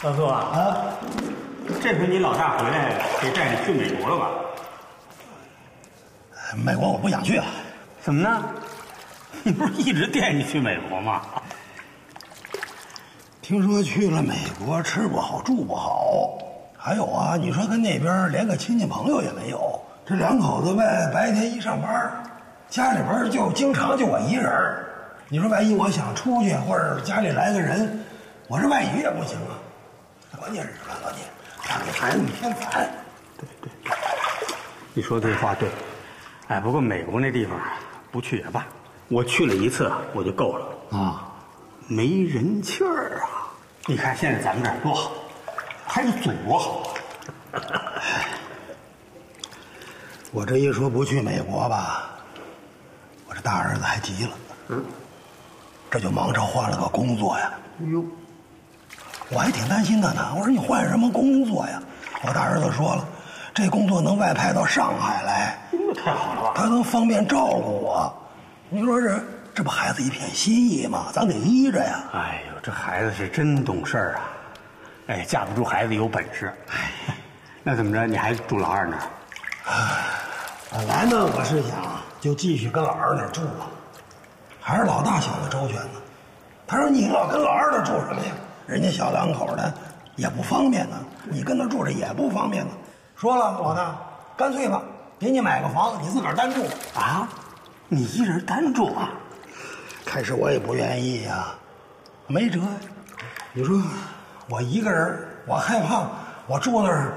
老苏啊，这回你老大回来得带你去美国了吧？美国我不想去了。怎么呢？你不是一直惦记去美国吗？听说去了美国吃不好住不好，还有啊，你说跟那边连个亲戚朋友也没有，这两口子呗，白天一上班，家里边就经常就我一人。你说万一我想出去，或者家里来个人，我这外语也不行啊。关键是什么？关键让这孩子们添烦。对，你说这话对。哎，不过美国那地方不去也罢，我去了一次我就够了啊，没人气儿啊！你看现在咱们这儿多好，还是祖国好啊！我这一说不去美国吧，我这大儿子还急了，这就忙着换了个工作呀。哎呦，我还挺担心他呢。我说你换什么工作呀？我大儿子说了，这工作能外派到上海来。太好了吧？他能方便照顾我。你说这不孩子一片心意吗？咱得依着呀。哎呦，这孩子是真懂事儿啊！哎，架不住孩子有本事。哎，那怎么着？你还住老二那儿？本来呢，我是想就继续跟老二那儿住了，还是老大想的周全呢。他说你老跟老二那儿住什么呀？人家小两口的也不方便呢，你跟他住着也不方便呢。说了，老大，干脆吧。给你买个房，你自个儿单住啊？你一人单住啊？开始我也不愿意呀，没辙呀。你说我一个人，我害怕我住那儿，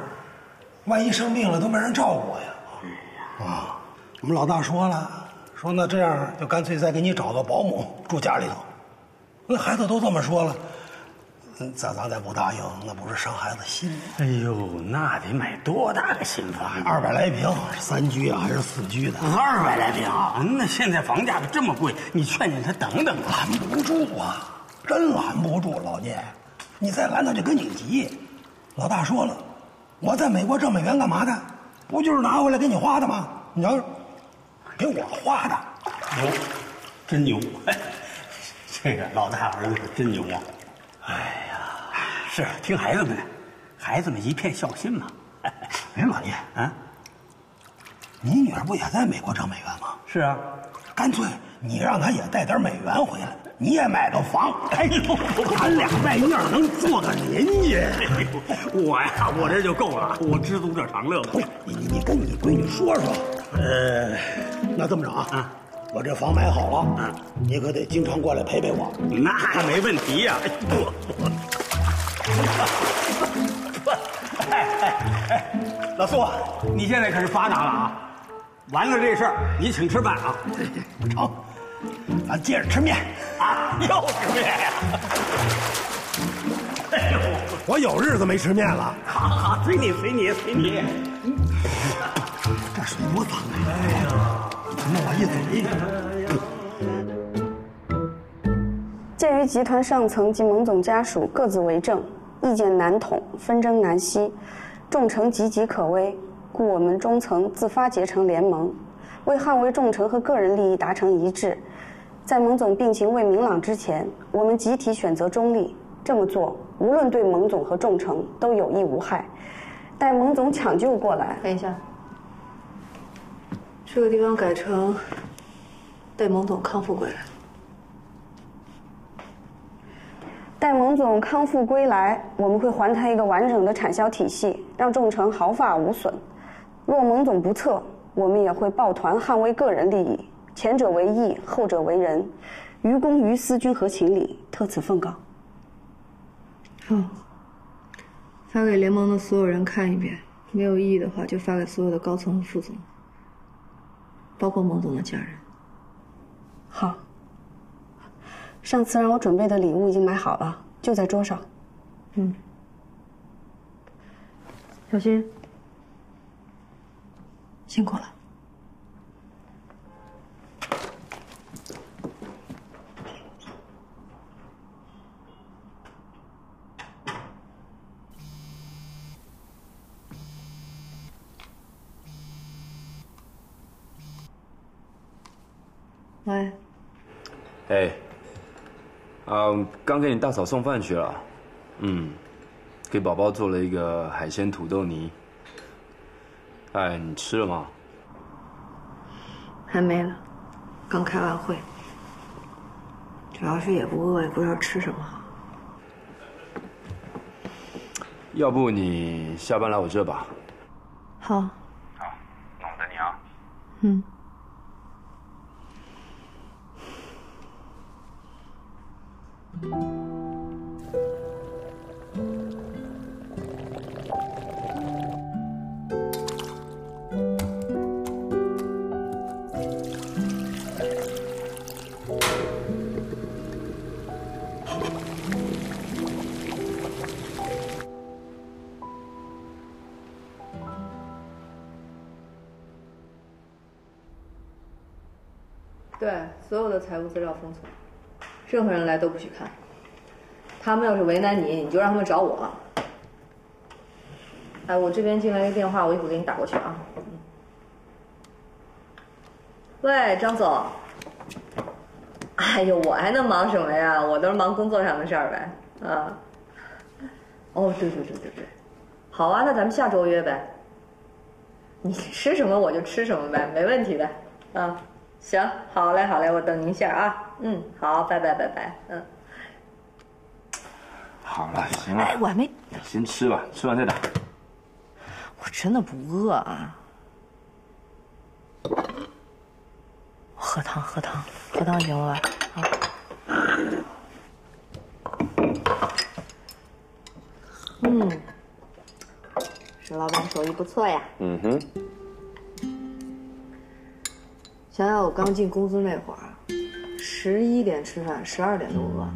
万一生病了都没人照顾我呀。啊，我们老大说了，说那这样就干脆再给你找个保姆住家里头。那孩子都这么说了，咱再不答应，那不是伤孩子心吗？哎呦，那得买多大个新房？200来平，3居啊还是4居的？200来平啊！那现在房价这么贵，你劝劝他等等吧。拦不住啊，真拦不住，老聂，你再拦他就跟你急。老大说了，我在美国挣美元干嘛的？不就是拿回来给你花的吗？你瞧，给我花的，牛，真牛！这个老大儿子可真牛啊！哎呀，是听孩子们的，孩子们一片孝心嘛。哎，老聂啊，你女儿不也在美国挣美元吗？是啊，干脆你让她也带点美元回来，你也买个房。哎呦，咱俩在一样能做个邻居。我这就够了，我知足者常乐嘛。你跟你闺女说说，那这么着啊。我这房买好了，你可得经常过来陪陪我。那没问题呀。老苏，你现在可是发达了啊！完了这事儿，你请吃饭啊！成，咱接着吃面啊！又吃面呀！哎呦，我有日子没吃面了。好，随你。这水多脏啊！哎呀！弄我一嘴。鉴于集团上层及蒙总家属各自为政，意见难统，纷争难息，众臣岌岌可危，故我们中层自发结成联盟，为捍卫众臣和个人利益达成一致。在蒙总病情未明朗之前，我们集体选择中立，这么做无论对蒙总和众臣都有益无害。待蒙总抢救过来，等一下。这个地方改成待蒙总康复归来。待蒙总康复归来，我们会还他一个完整的产销体系，让众臣毫发无损。若蒙总不测，我们也会抱团捍卫个人利益，前者为义，后者为仁，于公于私均合情理，特此奉告。好，发给联盟的所有人看一遍，没有异议的话，就发给所有的高层和副总。包括蒙总的家人。好，上次让我准备的礼物已经买好了，就在桌上。小心，辛苦了。喂。哎，刚给你大嫂送饭去了，给宝宝做了一个海鲜土豆泥。哎，你吃了吗？还没了，刚开完会。主要是也不饿，也不知道吃什么好。要不你下班来我这吧。好。好，那我等你啊。嗯。对，所有的财务资料封存，任何人来都不许看。他们要是为难你，你就让他们找我。哎，我这边进来一个电话，我一会儿给你打过去啊。喂，张总。哎呦，我还能忙什么呀？我都是忙工作上的事儿呗。啊。哦，对，好啊，那咱们下周约呗。你吃什么我就吃什么呗，没问题的。啊。行，好嘞，我等您一下啊。嗯，好，拜拜。嗯。好了，行了。哎，我还没。先吃吧，吃完再打。我真的不饿啊。喝汤行了吧？啊。石老板手艺不错呀。嗯哼。想想我刚进公司那会儿，11点吃饭，12点就饿。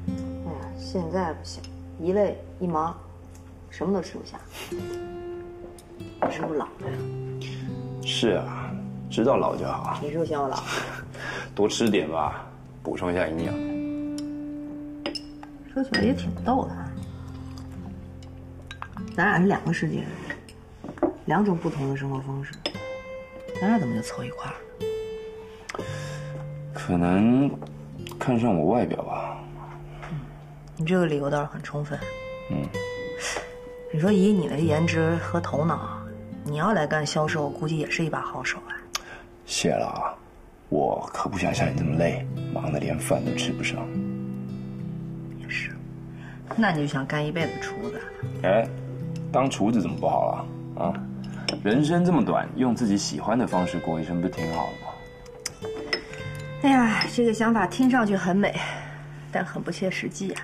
哎呀，现在不行，一累一忙，什么都吃不下。你是不是老了呀？是啊，知道老就好。你是不是嫌我老？多吃点吧，补充一下营养。说起来也挺逗的，咱俩是2个世界，2种不同的生活方式，咱俩怎么就凑一块儿？可能看上我外表吧。你这个理由倒是很充分。你说以你的颜值和头脑，你要来干销售，估计也是一把好手啊。谢了啊，我可不想像你这么累，忙得连饭都吃不上。也是，那你就想干一辈子厨子？哎，当厨子怎么不好了啊？人生这么短，用自己喜欢的方式过一生，不是挺好的吗？哎呀，这个想法听上去很美，但很不切实际啊。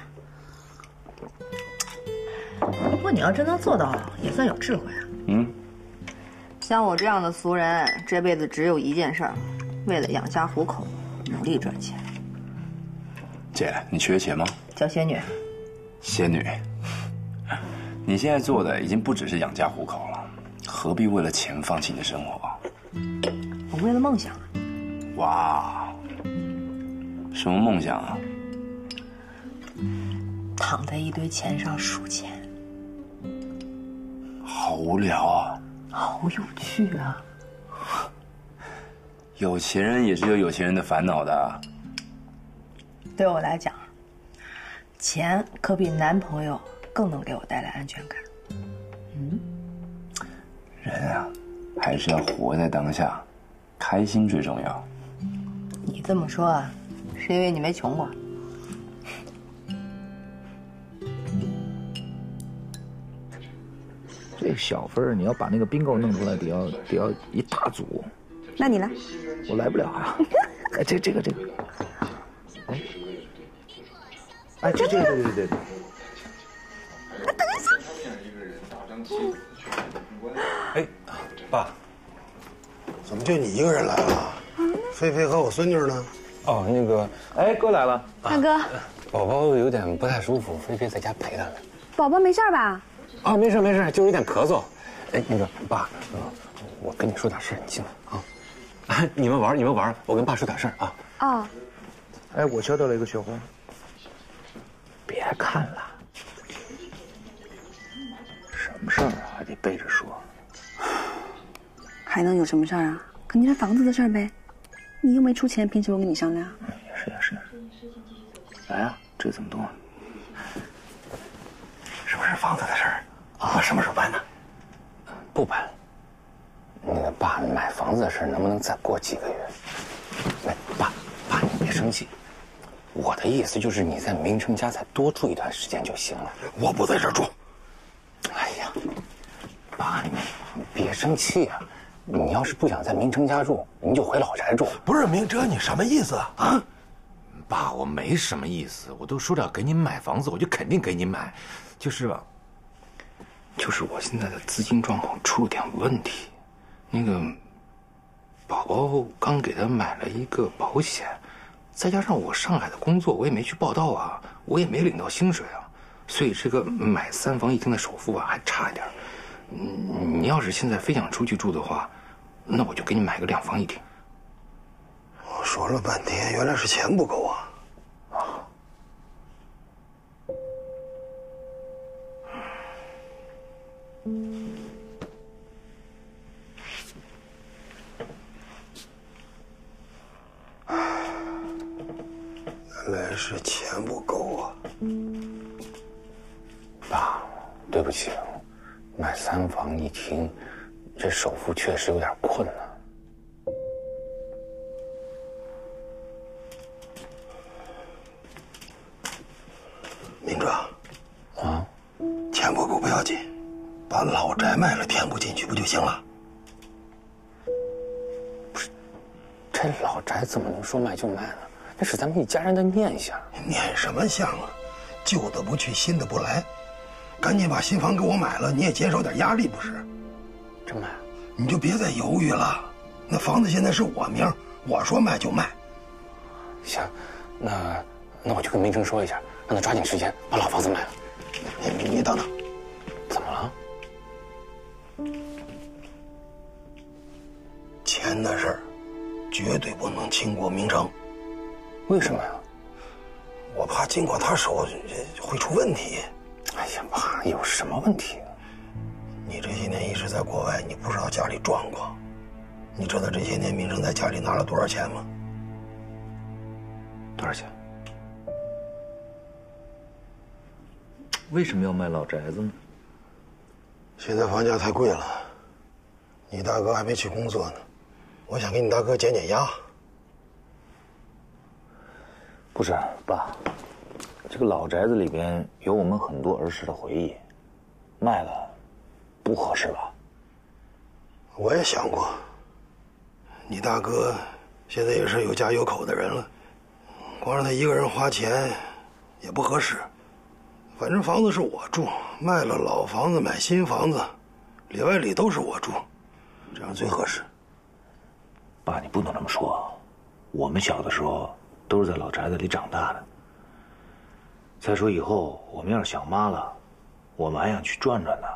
不过你要真能做到，也算有智慧啊。像我这样的俗人，这辈子只有一件事儿，为了养家糊口，努力赚钱。姐，你缺钱吗？叫仙女。仙女，你现在做的已经不只是养家糊口了，何必为了钱放弃你的生活？我为了梦想。哇，什么梦想啊？躺在一堆钱上数钱。好无聊啊！好有趣啊！有钱人也是有有钱人的烦恼的。对我来讲，钱可比男朋友更能给我带来安全感。人啊，还是要活在当下，开心最重要。你这么说啊，是因为你没穷过。这个小分儿，你要把那个冰够弄出来，得要一大组。那你来，我来不了啊！哎，这个，哎，这个，对。等一下。哎，爸，怎么就你一个人来了？菲菲和我孙女呢？哦，那个，哎，哥来了。大哥，宝宝有点不太舒服，菲菲在家陪他呢。宝宝没事吧？啊，没事，就是有点咳嗽。哎，那个爸，我跟你说点事儿，你进来啊。你们玩，我跟爸说点事儿啊。哦。哎，我敲到了一个雪花。别看了，什么事儿啊，还得背着说。还能有什么事儿啊？肯定是房子的事儿呗。你又没出钱，凭什么跟你商量？也是。来啊，这怎么动啊？是不是房子的事儿，我什么时候办呢？不办。那个爸，买房子的事能不能再过几个月？哎，爸，你别生气。我的意思就是你在明成家再多住一段时间就行了。我不在这儿住。哎呀，爸，你别生气啊！你要是不想在明成家住，你就回老宅住。不是明哲，你什么意思啊？爸，我没什么意思，我都说了给您买房子，我就肯定给您买，就是吧。就是我现在的资金状况出了点问题，那个宝宝刚给他买了一个保险，再加上我上海的工作我也没去报到啊，我也没领到薪水啊，所以这个买3房1厅的首付啊还差一点。你要是现在非想出去住的话，那我就给你买个2房1厅。我说了半天，原来是钱不够啊！原来是钱不够啊！爸，对不起，买3房1厅，这首付确实有点困难。明哲，啊，钱不够不要紧，把老宅卖了填补进去不就行了？不是，这老宅怎么能说卖就卖呢？那是咱们一家人的念想。念什么想啊？旧的不去，新的不来，赶紧把新房给我买了，你也减少点压力不是？真买？你就别再犹豫了，那房子现在是我名，我说卖就卖。行，那我就跟明成说一下，让他抓紧时间把老房子卖了。你等等，怎么了？钱的事儿，绝对不能轻过明成。为什么呀？我怕经过他手会出问题。哎呀，爸，有什么问题？你这些年一直在国外，你不知道家里状况。你知道这些年明成在家里拿了多少钱吗？多少钱？为什么要卖老宅子呢？现在房价太贵了，你大哥还没去工作呢，我想给你大哥减减压。不是，爸，这个老宅子里边有我们很多儿时的回忆，卖了不合适吧？我也想过，你大哥现在也是有家有口的人了，光让他一个人花钱也不合适。反正房子是我住，卖了老房子买新房子，里外里都是我住，这样最合适。爸，你不能这么说，我们小的时候都是在老宅子里长大的。再说以后我们要是想妈了，我们还想去转转呢。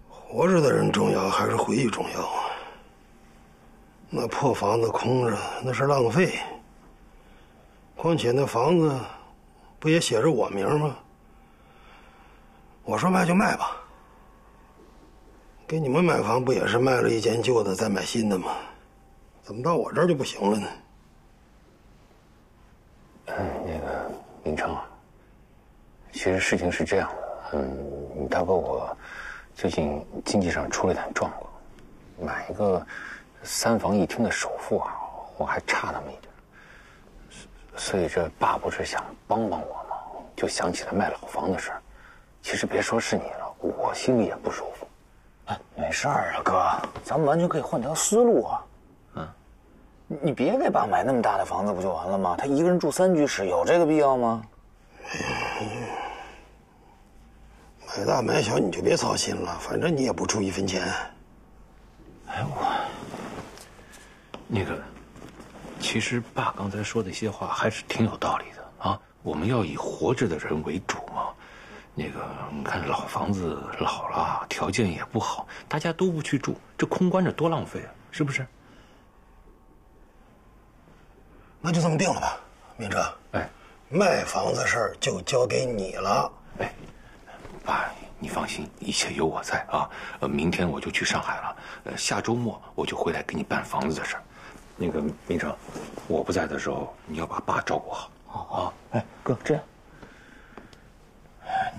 活着的人重要还是回忆重要啊？那破房子空着那是浪费。况且那房子不也写着我名吗？我说卖就卖吧。给你们买房不也是卖了一间旧的再买新的吗？怎么到我这儿就不行了呢？那个明成啊，其实事情是这样的，你大哥我最近经济上出了点状况，买一个3房1厅的首付啊，我还差那么一点，所以这爸不是想帮帮我吗？就想起来卖老房的事儿。其实别说是你了，我心里也不舒服。哎，没事儿啊，哥，咱们完全可以换条思路啊。你别给爸买那么大的房子不就完了吗？他一个人住3居室，有这个必要吗？买大买小你就别操心了，反正你也不出1分钱。哎，那个，其实爸刚才说的一些话还是挺有道理的啊。我们要以活着的人为主嘛。那个，你看老房子老了，条件也不好，大家都不去住，这空关着多浪费啊，是不是？那就这么定了吧，明哲。哎，卖房子事儿就交给你了。哎，爸，你放心，一切有我在啊。明天我就去上海了，下周末我就回来给你办房子的事儿。那个明成，我不在的时候，你要把爸照顾好。好啊。哎，哥，这样，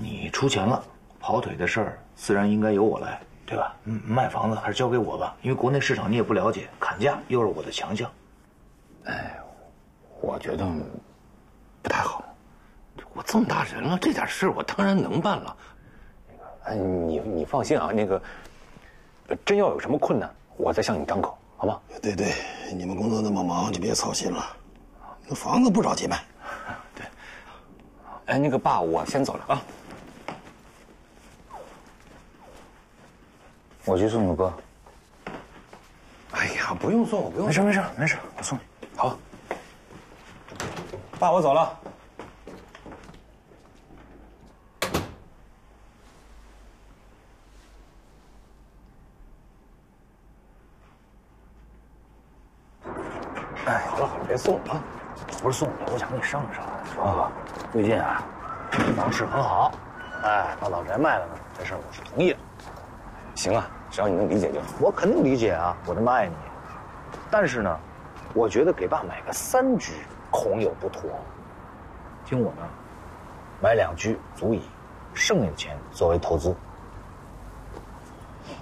你出钱了，跑腿的事儿自然应该由我来，对吧？卖房子还是交给我吧，因为国内市场你也不了解，砍价又是我的强项。哎，我觉得不太好。我这么大人了，这点事我当然能办了。哎，你放心啊，那个真要有什么困难，我再向你张口，好吗？对，你们工作那么忙，就别操心了。那房子不着急卖。对。哎，那个爸，我先走了啊。我去送个哥。哎呀，不用送我，不用。没事，我送你。好。爸，我走了。哎，好了，别送了啊！不是送你，我想跟你商量商量。说最近啊，房市很好，哎，把老宅卖了呢，这事儿我是同意的。行啊，只要你能理解就好。我肯定理解啊，我这么爱你。但是呢，我觉得给爸买个3居恐有不妥。听我的，买2居足矣，剩下的钱作为投资。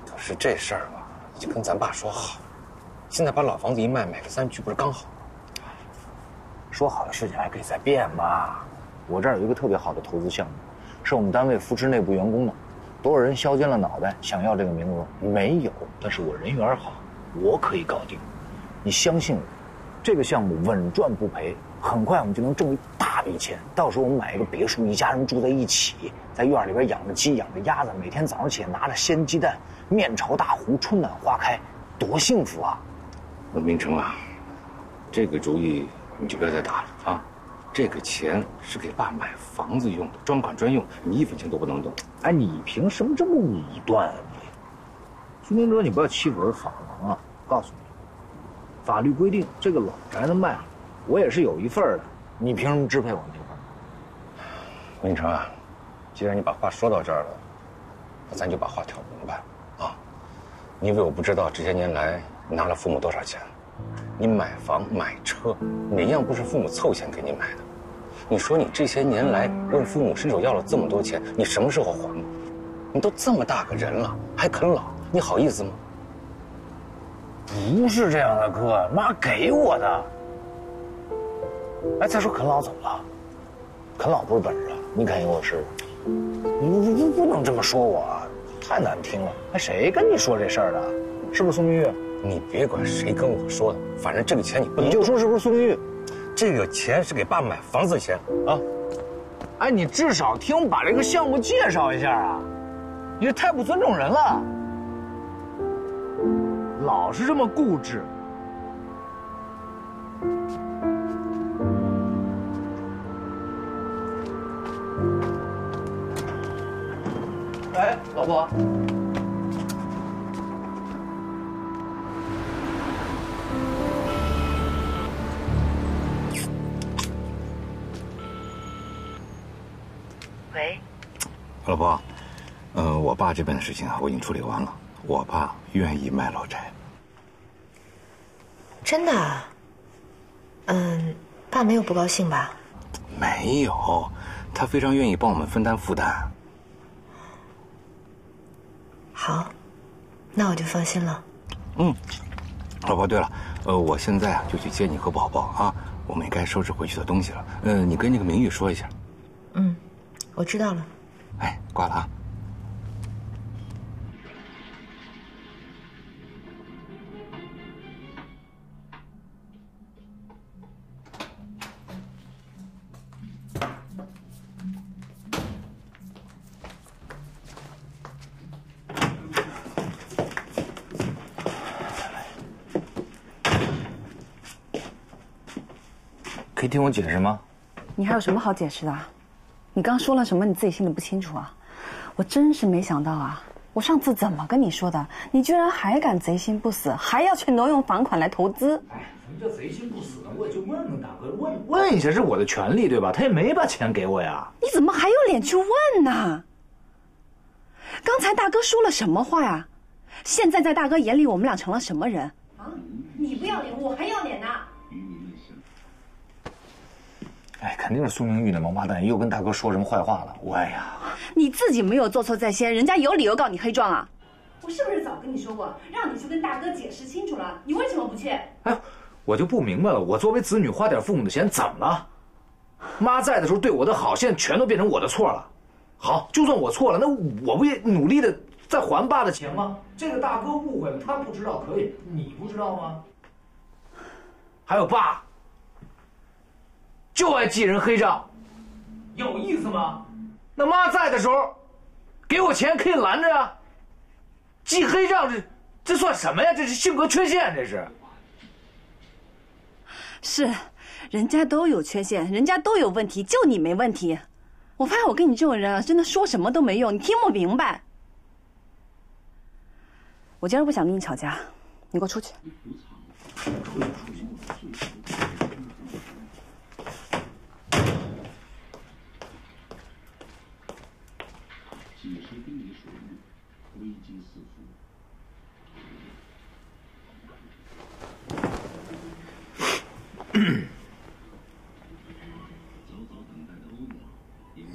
可是这事儿吧，已经跟咱爸说好，现在把老房子一卖，买个3居不是刚好？说好的事情还可以再变嘛。我这儿有一个特别好的投资项目，是我们单位扶持内部员工的，多少人削尖了脑袋想要这个名额，没有，但是我人缘好，我可以搞定。你相信我，这个项目稳赚不赔，很快我们就能挣一大笔钱。到时候我们买一个别墅，一家人住在一起，在院里边养着鸡养着鸭子，每天早上起来拿着鲜鸡蛋，面朝大湖，春暖花开，多幸福啊！明成啊，这个主意你就不要再打了啊！这个钱是给爸买房子用的，专款专用，你一分钱都不能动。哎，你凭什么这么武断啊你？苏明哲，你不要欺负我的法王啊！告诉你，法律规定这个老宅子卖了，我也是有一份的，你凭什么支配我那份？明成啊，既然你把话说到这儿了，那咱就把话挑明白啊！你以为我不知道这些年来你拿了父母多少钱？你买房买车，哪样不是父母凑钱给你买的？你说你这些年来问父母伸手要了这么多钱，你什么时候还？你都这么大个人了，还啃老，你好意思吗？不是这样的，哥，妈给我的。哎，再说啃老怎么了？啃老不是本事啊，你肯定我是。你不能这么说我，太难听了。哎，谁跟你说这事儿的？是不是苏明玉？你别管谁跟我说的，反正这个钱你不能。你就说是不是苏明玉？这个钱是给爸买房子的钱啊！哎，你至少听我把这个项目介绍一下啊！你这太不尊重人了，老是这么固执。哎，老婆。喂，老婆，我爸这边的事情啊，我已经处理完了。我爸愿意卖老宅。真的？爸没有不高兴吧？没有，他非常愿意帮我们分担负担。好，那我就放心了。老婆，对了，我现在啊就去接你和宝宝啊，我们也该收拾回去的东西了。你跟那个明玉说一下。我知道了。哎，挂了啊。可以听我解释吗？你还有什么好解释的？你刚说了什么？你自己心里不清楚啊？我真是没想到啊！我上次怎么跟你说的？你居然还敢贼心不死，还要去挪用房款来投资？哎，什么叫贼心不死呢？我也就问问大哥，问一下是我的权利，对吧？他也没把钱给我呀。你怎么还有脸去问呢？刚才大哥说了什么话呀？现在在大哥眼里，我们俩成了什么人？啊！你不要脸，我还要脸呢！哎，肯定是苏明玉那王八蛋又跟大哥说什么坏话了。哎呀，你自己没有做错在先，人家有理由告你黑状啊！我是不是早跟你说过，让你去跟大哥解释清楚了？你为什么不去？哎，我就不明白了，我作为子女花点父母的钱怎么了？妈在的时候对我的好，现在全都变成我的错了。好，就算我错了，那我不也努力的在还爸的钱吗？这个大哥误会了，他不知道可以，你不知道吗？还有爸，就爱记人黑账，有意思吗？那妈在的时候，给我钱可以拦着呀。记黑账这算什么呀？这是性格缺陷，这是。是，人家都有缺陷，人家都有问题，就你没问题。我发现我跟你这种人啊，真的说什么都没用，你听不明白。我今儿不想跟你吵架，你给我出去。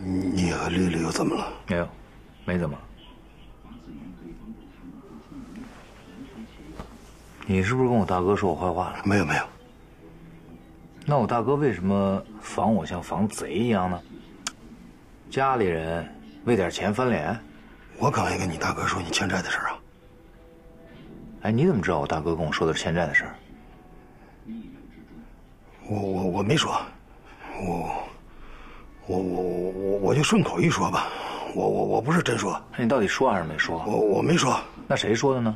你和丽丽又怎么了？没有，没怎么。你是不是跟我大哥说我坏话了？没有没有。那我大哥为什么防我像防贼一样呢？家里人为点钱翻脸？我刚也跟你大哥说你欠债的事啊。哎，你怎么知道我大哥跟我说的是欠债的事儿？我没说，我就顺口一说吧，我不是真说。那你到底说还是没说？我没说。那谁说的呢？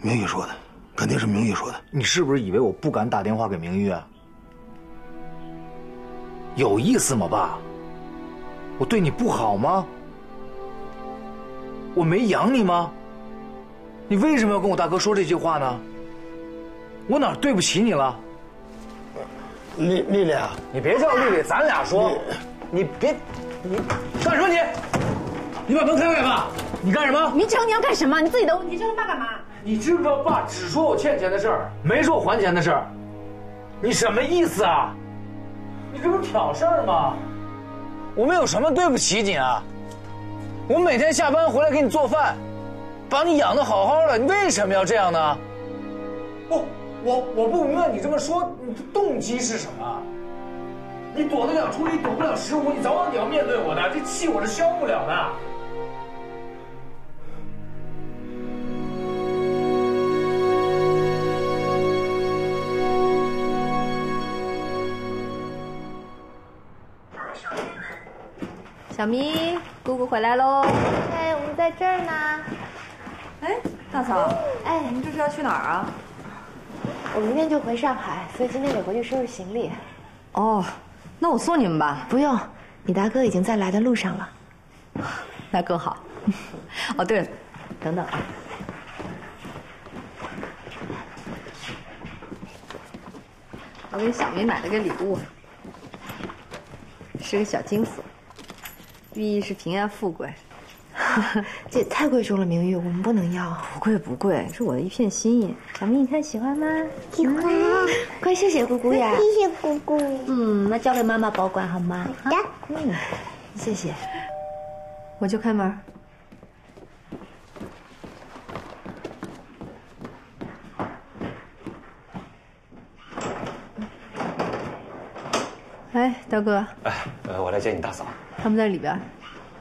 明玉说的，肯定是明玉说的。你是不是以为我不敢打电话给明玉啊？有意思吗，爸？我对你不好吗？我没养你吗？你为什么要跟我大哥说这句话呢？我哪儿对不起你了？丽丽啊，你别叫丽丽，咱俩说。你别，你干什么你？你把门开开吧！你干什么？明成，你要干什么？你自己的问题，叫他爸干嘛？你知不知道爸只说我欠钱的事儿，没说我还钱的事儿？你什么意思啊？你这不是挑事儿吗？我们有什么对不起你啊？我每天下班回来给你做饭，把你养得好好的，你为什么要这样呢？我不明白你这么说，你的动机是什么？你躲得了初一，躲不了15，你早晚你要面对我的，这气我是消不了的。小咪，姑姑回来喽！哎，我们在这儿呢。哎，大嫂，哎，你这是要去哪儿啊？我明天就回上海，所以今天得回去收拾行李。哦，那我送你们吧。不用，你大哥已经在来的路上了。那更好。哦，对了，等等啊。我给小咪买了个礼物，是个小金锁，寓意是平安富贵。这也太贵重了，明玉，我们不能要。不贵不贵，是我的一片心意。小咪，你看喜欢吗？喜欢。快谢谢姑姑呀！谢谢姑姑。那交给妈妈保管好吗？好的。谢谢。我就开门。哎，大哥。哎，我来接你大嫂。他们在里边。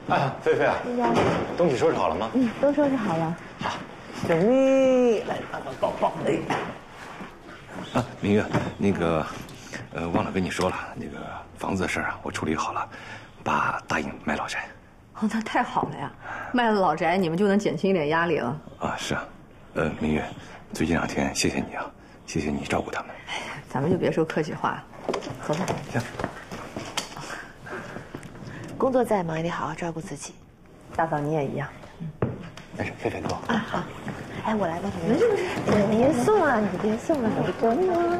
哎，菲菲啊，东西收拾好了吗？都收拾好了。好，小咪，来，抱抱。哎。啊，明月，那个，忘了跟你说了，那个房子的事啊，我处理好了，爸答应卖老宅。哦，那太好了呀！卖了老宅，你们就能减轻一点压力了。啊，是啊，明月，最近2天谢谢你啊，谢谢你照顾他们。哎，咱们就别说客气话了，走吧。行。工作再忙也得好好照顾自己。大嫂你也一样。没事，菲菲给我。啊，好。哎，我来吧，没事没事，你别送啊，你别送了，我等你啊。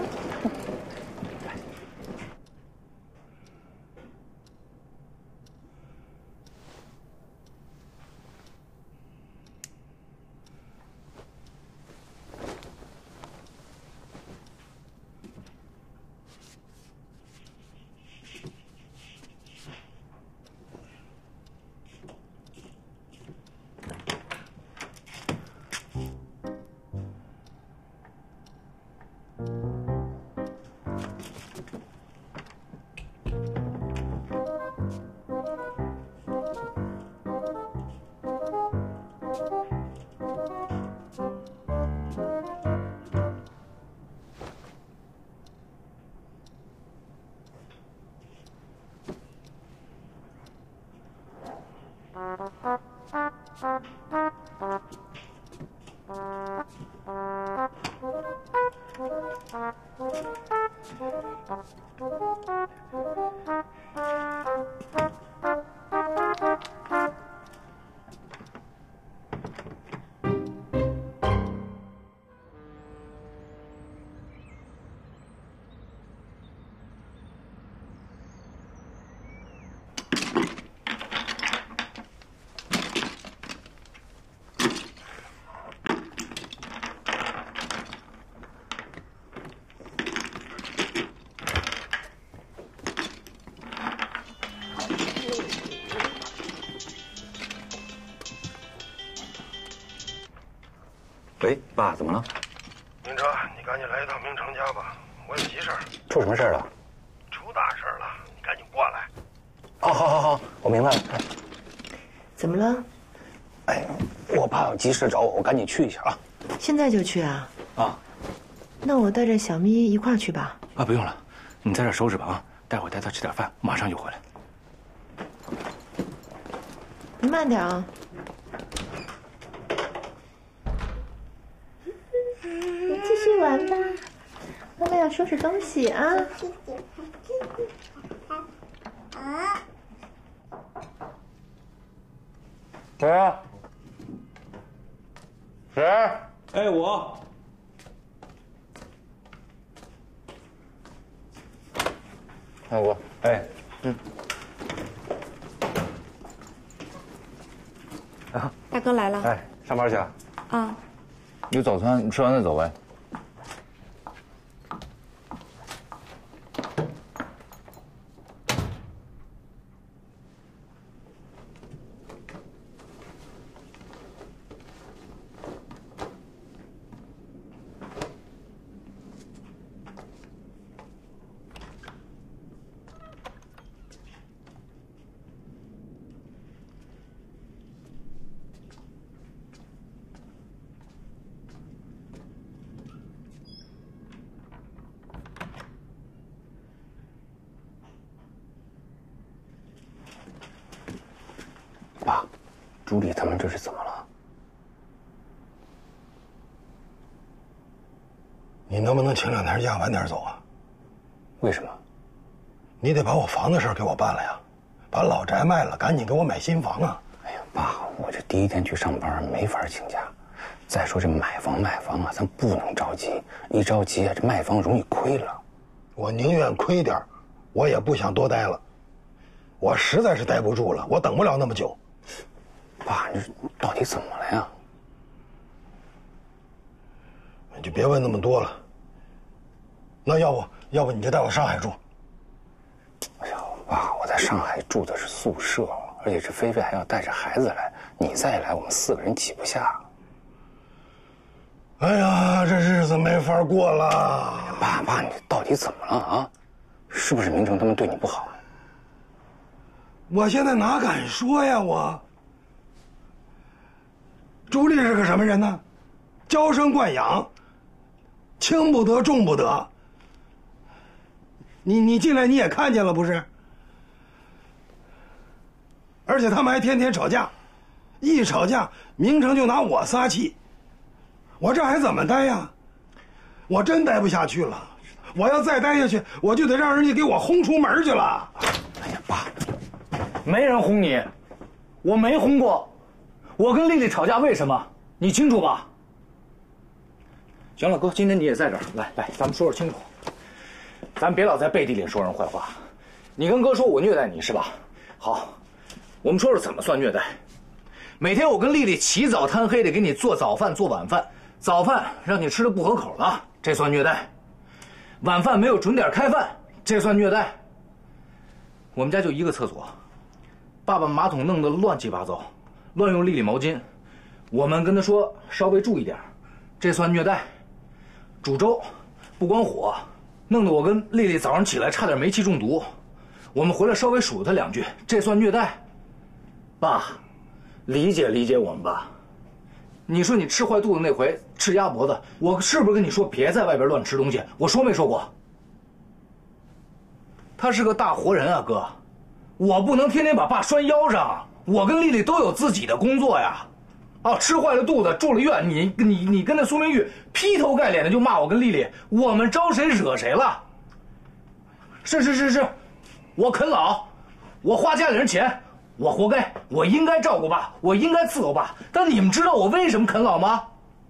喂，爸，怎么了？明成，你赶紧来一趟明成家吧，我有急事儿。出什么事儿了？出大事了，你赶紧过来。哦，好，我明白了。怎么了？哎，我爸有急事找我，我赶紧去一下啊。现在就去啊？啊。那我带着小咪一块儿去吧。啊，不用了，你在这收拾吧啊，待会儿带她吃点饭，马上就回来。你慢点啊。你继续玩吧，妈妈要收拾东西啊。谁啊？谁？哎，我。大哥，哎，大哥来了。哎，上班去啊？啊。有早餐，你吃完再走呗。爸，朱莉他们这是怎么了？你能不能请2天假，晚点走啊？为什么？你得把我房子事儿给我办了呀，把老宅卖了，赶紧给我买新房啊！哎呀，爸，我这第一天去上班没法请假。再说这买房卖房啊，咱不能着急，一着急啊，这卖房容易亏了。我宁愿亏点，我也不想多待了。我实在是待不住了，我等不了那么久。爸，你到底怎么了呀？你就别问那么多了。那要不你就带我上海住。哎呀，爸，我在上海住的是宿舍，而且这菲菲还要带着孩子来，你再来我们4个人挤不下。哎呀，这日子没法过了。爸，你到底怎么了啊？是不是明成他们对你不好？我现在哪敢说呀？朱莉是个什么人呢？娇生惯养，轻不得重不得。你进来你也看见了不是？而且他们还天天吵架，一吵架明成就拿我撒气，我这还怎么待呀？我真待不下去了，我要再待下去，我就得让人家给我轰出门去了。哎呀，爸，没人轰你，我没轰过。我跟丽丽吵架为什么？你清楚吧？行了，哥，今天你也在这儿，来，咱们说说清楚。咱别老在背地里说人坏话。你跟哥说我虐待你是吧？好，我们说说怎么算虐待。每天我跟丽丽起早贪黑的给你做早饭做晚饭，早饭让你吃的不合口了，这算虐待；晚饭没有准点开饭，这算虐待。我们家就一个厕所，爸爸马桶弄得乱七八糟，乱用丽丽毛巾，我们跟他说稍微注意点，这算虐待。煮粥不关火，弄得我跟丽丽早上起来差点煤气中毒，我们回来稍微数他2句，这算虐待。爸，理解我们吧。你说你吃坏肚子那回吃鸭脖子，我是不是跟你说别在外边乱吃东西？我说没说过？他是个大活人啊，哥，我不能天天把爸拴腰上。我跟丽丽都有自己的工作呀。吃坏了肚子住了院，你跟那苏明玉劈头盖脸的就骂我跟丽丽，我们招谁惹谁了？是，我啃老，我花家里人钱，我活该，我应该照顾爸，我应该伺候爸。但你们知道我为什么啃老吗？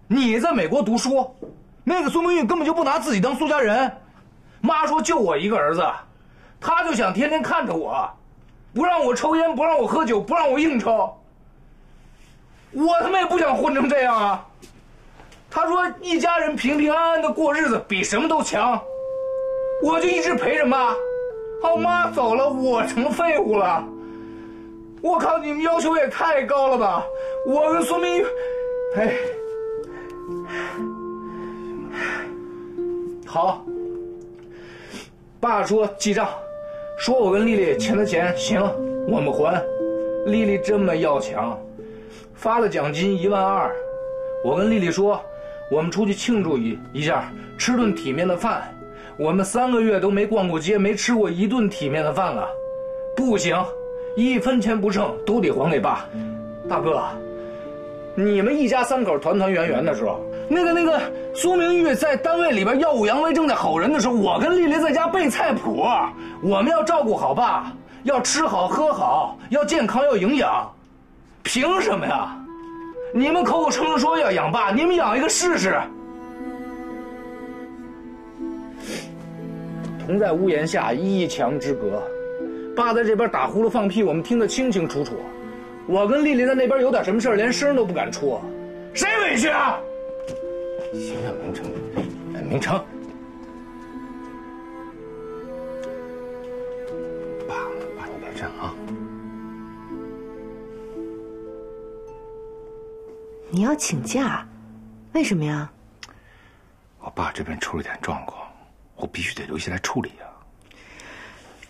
你在美国读书，那个苏明玉根本就不拿自己当苏家人。妈说就我一个儿子，他就想天天看着我，不让我抽烟，不让我喝酒，不让我应酬。我他妈也不想混成这样啊！他说一家人平平安安的过日子比什么都强，我就一直陪着妈。好，妈走了，我成废物了。我靠，你们要求也太高了吧！我跟苏明玉，哎，好。爸说记账，说我跟丽丽欠的钱，行，我们还。丽丽这么要强，发了奖金12000。我跟丽丽说，我们出去庆祝一下，吃顿体面的饭。我们3个月都没逛过街，没吃过一顿体面的饭了。不行，1分钱不剩都得还给爸。大哥，你们一家3口团团圆圆的时候，那个苏明玉在单位里边耀武扬威，正在吼人的时候，我跟丽丽在家背菜谱。我们要照顾好爸，要吃好喝好，要健康要营养。凭什么呀？你们口口声声说要养爸，你们养一个试试。同在屋檐下，一墙之隔。爸在这边打呼噜放屁，我们听得清清楚楚。我跟丽丽在那边有点什么事儿，连声都不敢出。谁委屈啊？行啊，明成，明成，爸，你别这样啊！你要请假，为什么呀？我爸这边出了点状况，我必须得留下来处理呀。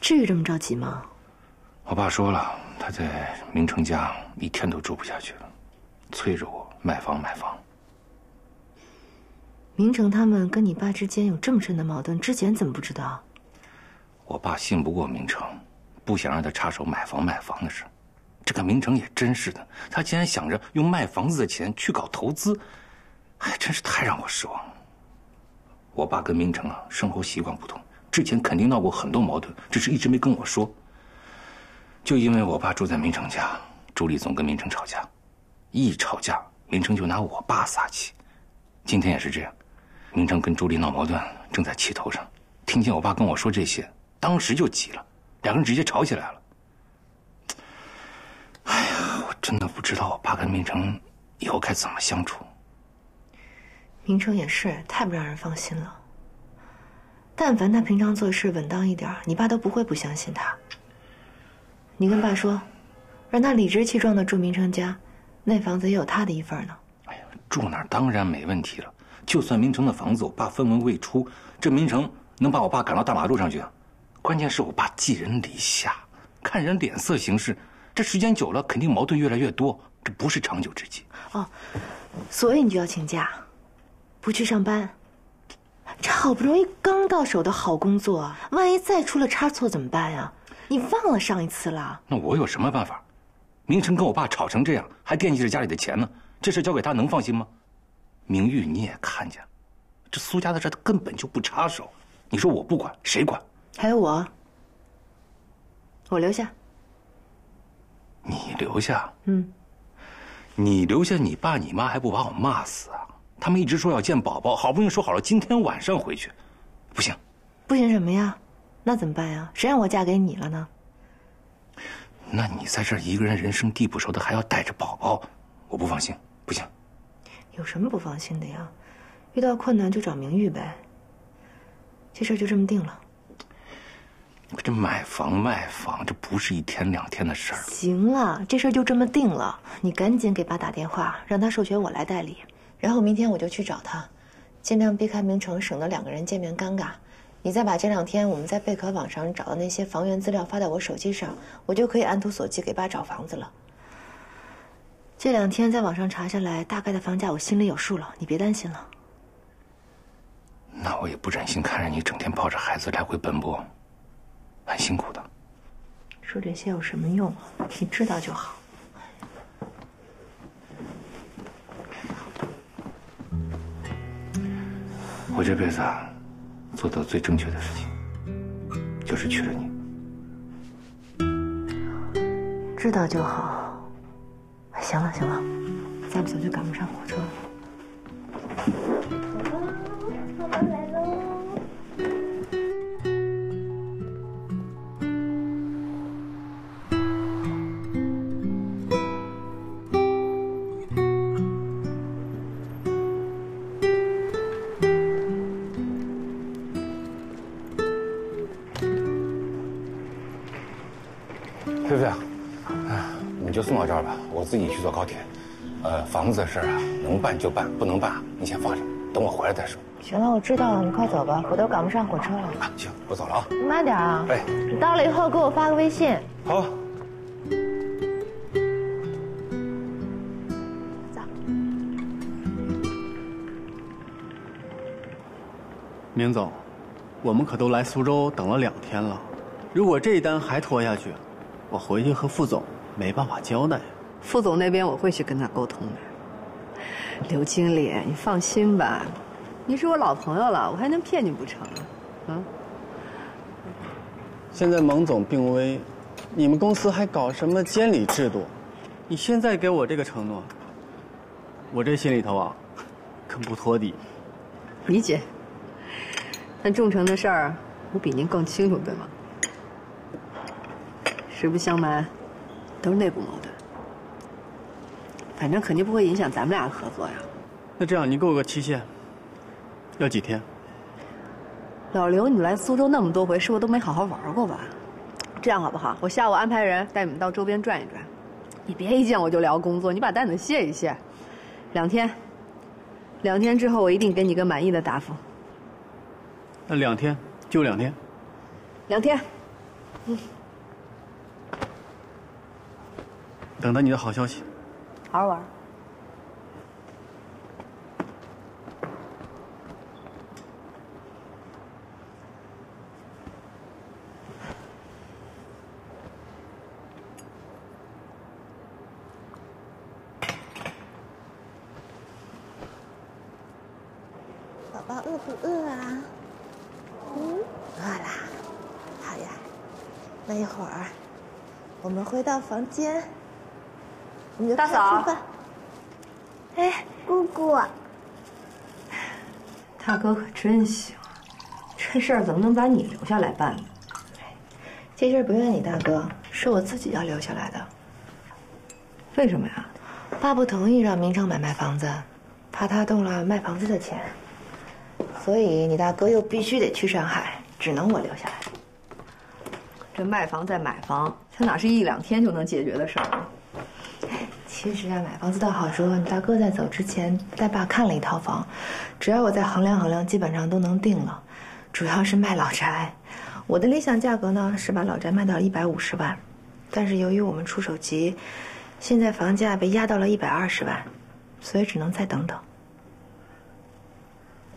至于这么着急吗？我爸说了，他在明成家一天都住不下去了，催着我买房。明成他们跟你爸之间有这么深的矛盾，之前怎么不知道？我爸信不过明成，不想让他插手买房的事。这个明成也真是的，他竟然想着用卖房子的钱去搞投资，还真是太让我失望了。我爸跟明成生活习惯不同，之前肯定闹过很多矛盾，只是一直没跟我说。就因为我爸住在明成家，朱莉总跟明成吵架，一吵架明成就拿我爸撒气。今天也是这样，明成跟朱莉闹矛盾，正在气头上，听见我爸跟我说这些，当时就急了，两个人直接吵起来了。哎呀，我真的不知道我爸跟明成以后该怎么相处。明成也是太不让人放心了。但凡他平常做事稳当一点，你爸都不会不相信他。你跟爸说，让他理直气壮的住明成家，那房子也有他的一份呢。哎呀，住那儿当然没问题了。就算明成的房子我爸分文未出，这明成能把我爸赶到大马路上去啊？关键是我爸寄人篱下，看人脸色行事，这时间久了肯定矛盾越来越多，这不是长久之计。哦，所以你就要请假，不去上班。这好不容易刚到手的好工作，万一再出了差错怎么办呀？你忘了上一次了？那我有什么办法？明成跟我爸吵成这样，还惦记着家里的钱呢，这事交给他能放心吗？明玉你也看见，这苏家的事他根本就不插手，你说我不管，谁管？还有我留下。你留下？嗯。你留下，你爸你妈还不把我骂死啊？他们一直说要见宝宝，好不容易说好了今天晚上回去，不行。不行什么呀？那怎么办呀？谁让我嫁给你了呢？那你在这儿一个人人生地不熟的，还要带着宝宝，我不放心，不行。有什么不放心的呀？遇到困难就找明玉呗。这事儿就这么定了。这买房卖房，这不是1天2天的事儿。行了，这事儿就这么定了。你赶紧给爸打电话，让他授权我来代理，然后明天我就去找他，尽量避开明成，省得2个人见面尴尬。你再把这2天我们在贝壳网上找的那些房源资料发到我手机上，我就可以按图索骥给爸找房子了。这2天在网上查下来，大概的房价我心里有数了，你别担心了。那我也不忍心看着你整天抱着孩子来回奔波，很辛苦的。说这些有什么用啊？你知道就好。我这辈子做到最正确的事情，就是娶了你。知道就好。行了行了，再不走就赶不上火车了。爸爸来喽！菲菲啊，你就送到这儿吧，我自己去坐高铁。房子的事啊，能办就办，不能办你先放着，等我回来再说。行了，我知道了，你快走吧，我都赶不上火车了。啊，行，我走了啊。你慢点啊。哎，你到了以后给我发个微信。好。走。明总，我们可都来苏州等了2天了，如果这一单还拖下去，我回去和副总没办法交代。副总那边我会去跟他沟通的。刘经理，你放心吧，你是我老朋友了，我还能骗你不成？啊？现在蒙总病危，你们公司还搞什么监理制度？你现在给我这个承诺，我这心里头啊，可不托底。理解。但众诚的事儿，我比您更清楚，对吗？实不相瞒，都是内部矛盾。反正肯定不会影响咱们俩的合作呀。那这样，你给我个期限，要几天？老刘，你来苏州那么多回，是不是都没好好玩过吧？这样好不好？我下午安排人带你们到周边转一转，你别一见我就聊工作，你把担子卸一卸。2天，2天之后我一定给你个满意的答复。那2天就2天。2天。等待你的好消息。好好玩。宝宝饿不饿啊？饿啦。好呀，那一会儿我们回到房间。我们就大嫂。哎，姑姑。大哥可真行，这事儿怎么能把你留下来办呢？这事儿不怨你大哥，是我自己要留下来的。为什么呀？爸不同意让明成买卖房子，怕他动了卖房子的钱，所以你大哥又必须得去上海，只能我留下来。这卖房再买房，这哪是1、2天就能解决的事儿啊？其实啊，买房子倒好说，你大哥在走之前带爸看了一套房，只要我再衡量衡量，基本上都能定了。主要是卖老宅，我的理想价格呢是把老宅卖到150万，但是由于我们出手急，现在房价被压到了120万，所以只能再等等。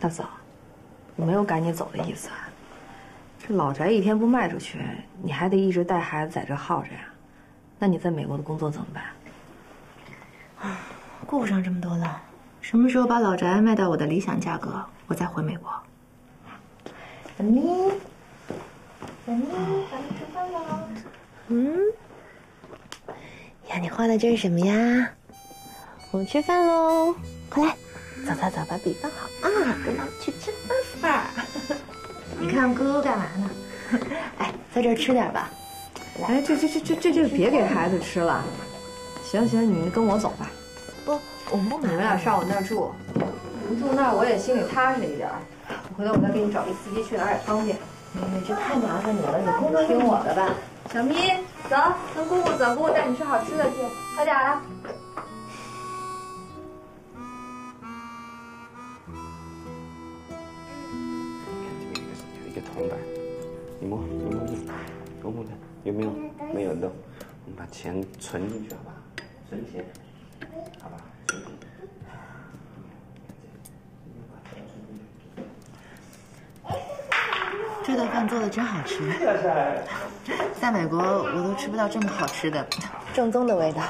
大嫂，我没有赶你走的意思啊。这老宅一天不卖出去，你还得一直带孩子在这耗着呀。那你在美国的工作怎么办？顾不上这么多了，什么时候把老宅卖到我的理想价格，我再回美国。小咪，小咪，咱们吃饭了。呀，你画的这是什么呀？我们吃饭喽！快来，走走走，把笔放好啊，跟妈去吃饭。你看姑姑干嘛呢？哎，在这儿吃点吧。哎，这别给孩子吃了。行，你跟我走吧。不，我们不买。你们俩上我那儿住，住那儿我也心里踏实一点。回头我再给你找个司机，去哪儿也方便。这太麻烦你了，你姑姑听我的吧。小咪，走，跟姑姑走，姑姑带你吃好吃的去，快点啊！有一个铜板，你摸，摸看有没有？没有的，我们把钱存进去，好吧？存钱，好吧？这顿饭做的真好吃，在美国我都吃不到这么好吃的，正宗的味道。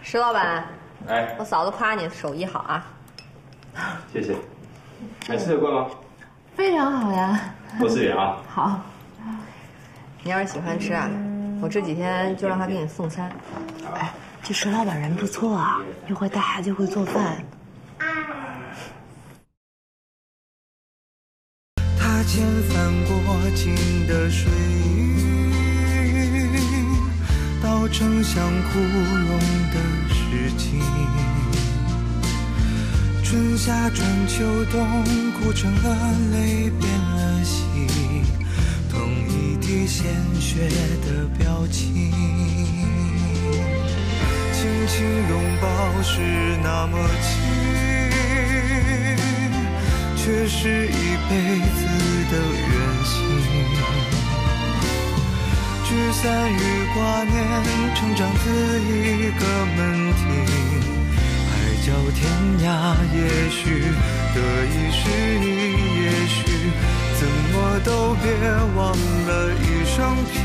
石老板，哎，我嫂子夸你手艺好啊。谢谢，还吃得惯吗？非常好呀。多吃点啊。好。你要是喜欢吃啊，我这几天就让他给你送餐。哎，这佘老板人不错啊，又会带孩子，又会做饭。他遣翻过境的水域，道成像枯荣的诗经。春夏春秋冬，哭成了泪，变了心，同一滴鲜血的表情。轻轻拥抱是那么近，却是一辈子的远行。聚散与挂念，成长自一个门庭。海角天涯，也许得一失一，也许怎么都别忘了一生平。